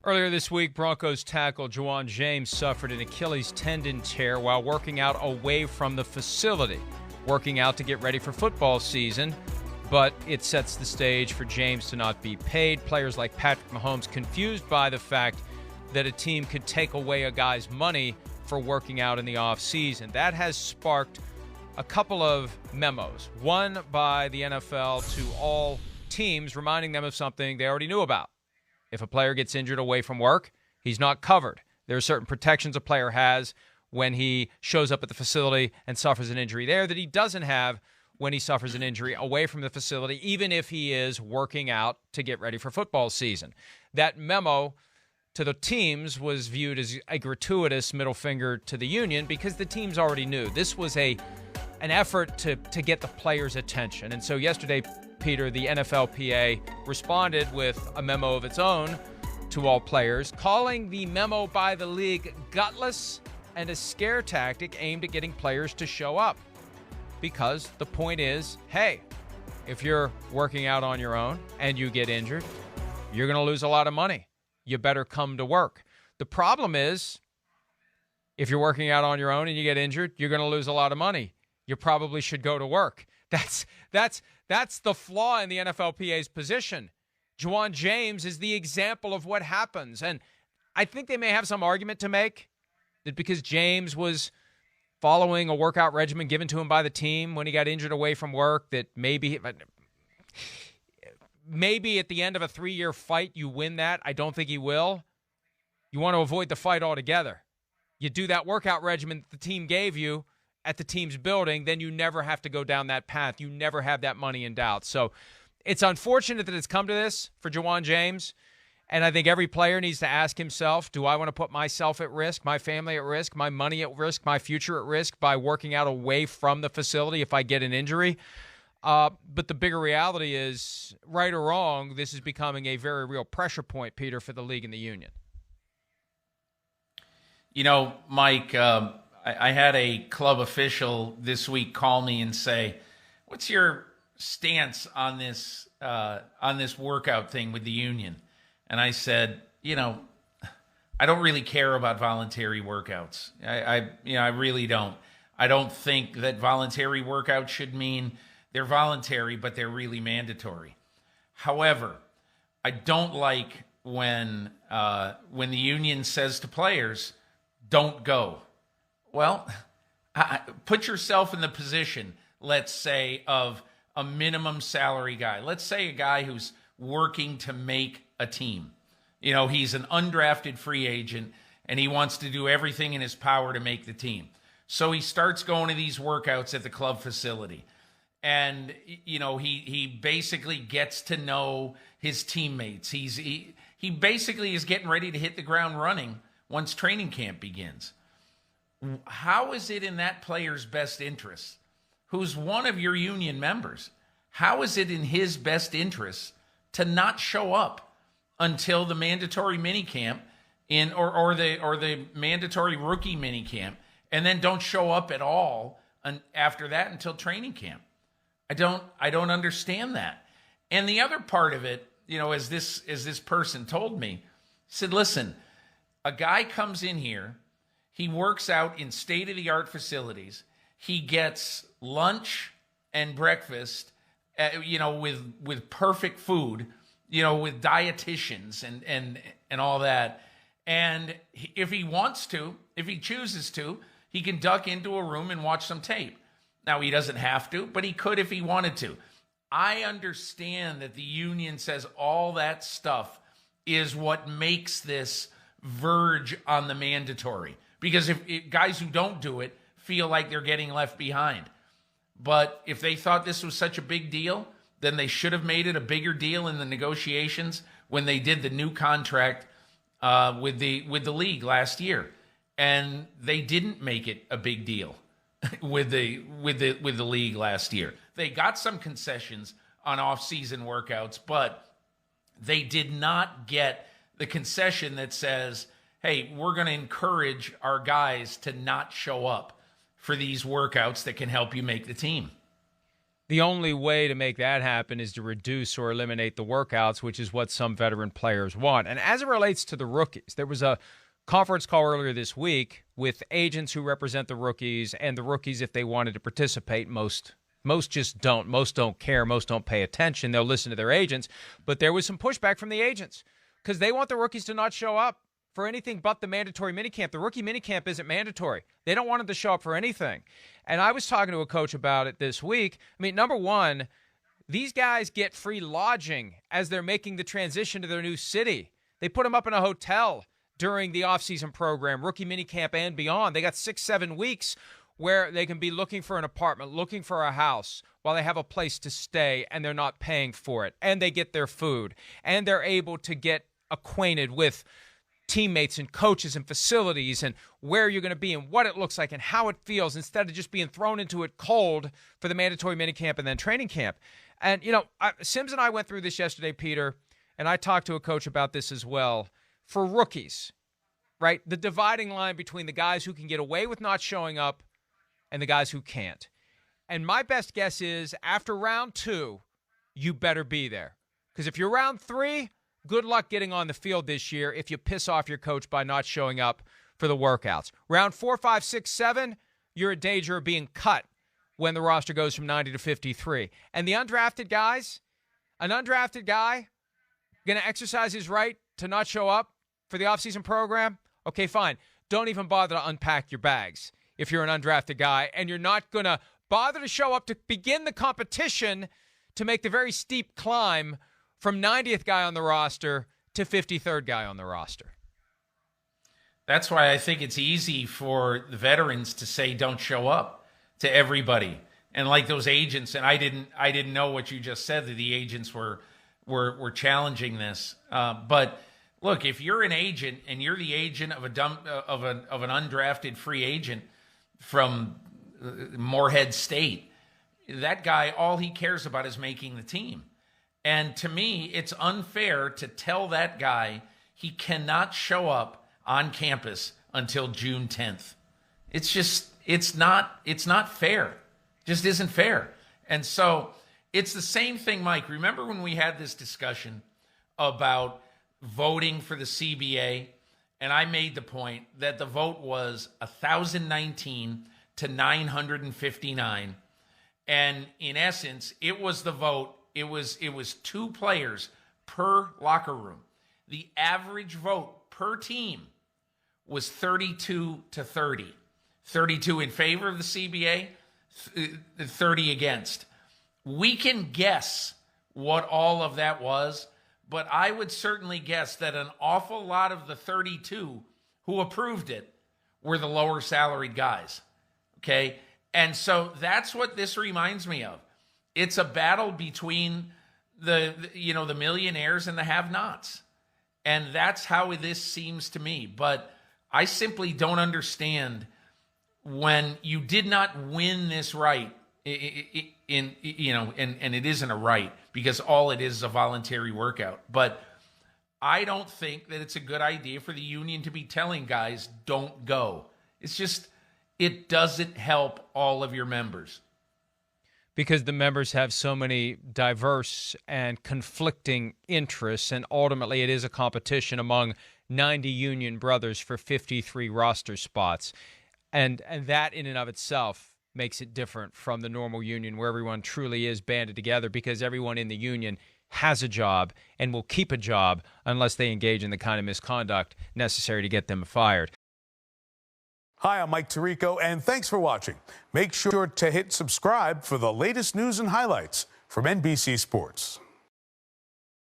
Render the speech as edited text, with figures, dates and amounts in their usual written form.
Earlier this week, Broncos tackle Juwan James suffered an Achilles tendon tear while working out away from the facility, working out to get ready for football season, but it sets the stage for James to not be paid. Players like Patrick Mahomes confused by the fact that a team could take away a guy's money for working out in the offseason. That has sparked a couple of memos, one by the NFL to all teams, reminding them of something they already knew about. If a player gets injured away from work, he's not covered. There are certain protections a player has when he shows up at the facility and suffers an injury there that he doesn't have when he suffers an injury away from the facility, even if he is working out to get ready for football season. That memo to the teams was viewed as a gratuitous middle finger to the union because the teams already knew. This was an effort to get the players' attention. And so yesterday, Peter, the NFLPA responded with a memo of its own to all players, calling the memo by the league gutless and a scare tactic aimed at getting players to show up. Because the point is, hey, if you're working out on your own and you get injured, you're going to lose a lot of money. You better come to work. The problem is, if you're working out on your own and you get injured, you're going to lose a lot of money. You probably should go to work. That's the flaw in the NFLPA's position. Juwan James is the example of what happens. And I think they may have some argument to make that because James was following a workout regimen given to him by the team when he got injured away from work, that maybe at the end of a 3-year fight you win that. I don't think he will. You want to avoid the fight altogether. You do that workout regimen the team gave you at the team's building, then you never have to go down that path. You never have that money in doubt. So it's unfortunate that it's come to this for Juwan James, and I think every player needs to ask himself, do I want to put myself at risk, my family at risk, my money at risk, my future at risk by working out away from the facility if I get an injury? But the bigger reality is, right or wrong, this is becoming a very real pressure point, Peter, for the league and the union. You know, Mike, I had a club official this week call me and say, what's your stance on this workout thing with the union? And I said, I don't really care about voluntary workouts. I really don't. I don't think that voluntary workouts should mean they're voluntary, but they're really mandatory. However, I don't like when the union says to players, don't go. Well, put yourself in the position, let's say, of a minimum salary guy. Let's say a guy who's working to make a team. He's an undrafted free agent, and he wants to do everything in his power to make the team. So he starts going to these workouts at the club facility. And, he basically gets to know his teammates. He basically is getting ready to hit the ground running once training camp begins. How is it in that player's best interest, who's one of your union members? How is it in his best interest to not show up until the mandatory minicamp or the mandatory rookie minicamp, and then don't show up at all after that until training camp? I don't understand that. And the other part of it, as this person told me, said, listen, a guy comes in here, he works out in state-of-the-art facilities. He gets lunch and breakfast, with perfect food, with dietitians and all that. And if he wants to, if he chooses to, he can duck into a room and watch some tape. Now, he doesn't have to, but he could if he wanted to. I understand that the union says all that stuff is what makes this verge on the mandatory. Because if guys who don't do it feel like they're getting left behind. But if they thought this was such a big deal, then they should have made it a bigger deal in the negotiations when they did the new contract with the league last year. And they didn't make it a big deal with the league last year. They got some concessions on off-season workouts, but they did not get the concession that says, hey, we're going to encourage our guys to not show up for these workouts that can help you make the team. The only way to make that happen is to reduce or eliminate the workouts, which is what some veteran players want. And as it relates to the rookies, there was a conference call earlier this week with agents who represent the rookies and the rookies if they wanted to participate. Most just don't. Most don't care. Most don't pay attention. They'll listen to their agents. But there was some pushback from the agents because they want the rookies to not show up for anything but the mandatory minicamp. The rookie minicamp isn't mandatory. They don't want them to show up for anything. And I was talking to a coach about it this week. I mean, number one, these guys get free lodging as they're making the transition to their new city. They put them up in a hotel during the offseason program, rookie minicamp and beyond. They got 6-7 weeks where they can be looking for an apartment, looking for a house while they have a place to stay and they're not paying for it. And they get their food. And they're able to get acquainted with teammates and coaches and facilities and where you're going to be and what it looks like and how it feels instead of just being thrown into it cold for the mandatory minicamp and then training camp. And, Sims and I went through this yesterday, Peter, and I talked to a coach about this as well. For rookies, right, the dividing line between the guys who can get away with not showing up and the guys who can't. And my best guess is after round 2, you better be there. Because if you're round 3, good luck getting on the field this year if you piss off your coach by not showing up for the workouts. Round 4, 5, 6, 7, you're in danger of being cut when the roster goes from 90 to 53. And the undrafted guys, an undrafted guy going to exercise his right to not show up for the offseason program? Okay, fine. Don't even bother to unpack your bags if you're an undrafted guy, and you're not going to bother to show up to begin the competition to make the very steep climb from 90th guy on the roster to 53rd guy on the roster. That's why I think it's easy for the veterans to say don't show up to everybody. And like those agents, and I didn't know what you just said, that the agents were challenging this. But look, if you're an agent and you're the agent of an undrafted free agent from Morehead State, that guy, all he cares about is making the team. And to me, it's unfair to tell that guy he cannot show up on campus until June 10th. It's not fair. Just isn't fair. And so it's the same thing, Mike. Remember when we had this discussion about voting for the CBA? And I made the point that the vote was 1,019 to 959. And in essence, it was the vote. It was 2 players per locker room. The average vote per team was 32 to 30. 32 in favor of the CBA, 30 against. We can guess what all of that was, but I would certainly guess that an awful lot of the 32 who approved it were the lower salaried guys. Okay? And so that's what this reminds me of. It's a battle between the millionaires and the have-nots. And that's how this seems to me. But I simply don't understand when you did not win this right and it isn't a right because all it is a voluntary workout. But I don't think that it's a good idea for the union to be telling guys don't go. It's just, it doesn't help all of your members. Because the members have so many diverse and conflicting interests, and ultimately it is a competition among 90 union brothers for 53 roster spots. And that in and of itself makes it different from the normal union where everyone truly is banded together because everyone in the union has a job and will keep a job unless they engage in the kind of misconduct necessary to get them fired. Hi, I'm Mike Tirico, and thanks for watching. Make sure to hit subscribe for the latest news and highlights from NBC Sports.